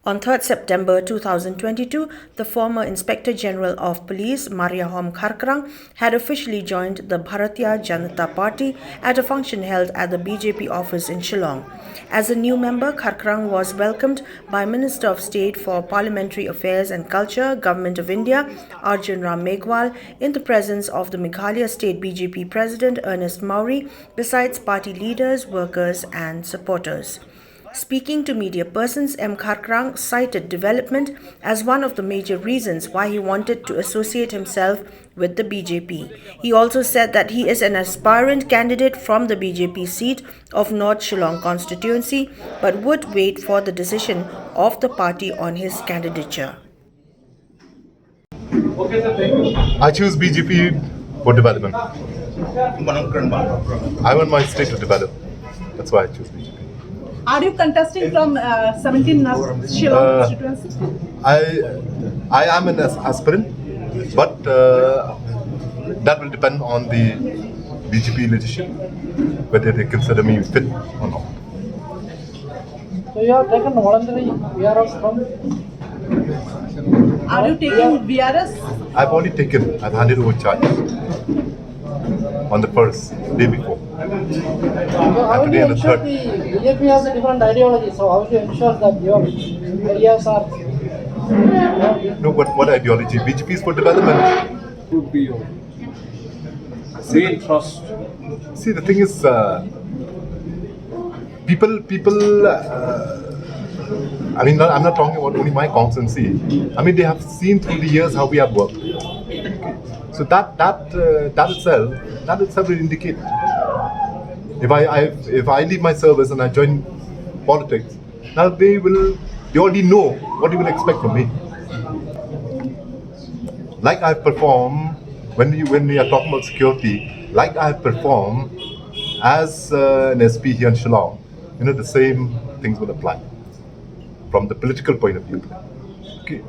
On 3rd September 2022, the former Inspector General of Police, MARIAHOM KHARKRANG, had officially joined the Bharatiya Janata Party at a function held at the BJP office in Shillong. As a new member, KHARKRANG was welcomed by Minister of State for Parliamentary Affairs and Culture, Government of India, ARJUN MEGHWAL, in the presence of the Meghalaya State BJP President EARNEST MAWRIE, besides party leaders, workers and supporters. Speaking to media persons, M. KHARKRANG cited development as one of the major reasons why he wanted to associate himself with the BJP. He also said that he is an aspirant candidate from the BJP seat of North Shillong constituency, but would wait for the decision of the party on his candidature. I choose BJP for development. I want my state to develop. That's why I choose BJP. Are you contesting from 17 Shillong constituency? I am an aspirant, but that will depend on the BJP leadership, whether they consider me fit or not. So you have taken voluntary VRS from? Are you taking VRS? I've already taken, I've handed over charge on the first day before. So how will you ensure the BJP has a different ideology? So how will you ensure that your areas are? No, but what ideology? BJP is for development. Would be your main trust. See, the thing is, people. I mean, I'm not talking about only my constituency. I mean, they have seen through the years how we have worked. So that itself will indicate. If I leave my service and I join politics, now they already know what they will expect from me. Like I've performed when we are talking about security, like I've performed as an SP here in Shillong, the same things will apply from the political point of view. Okay.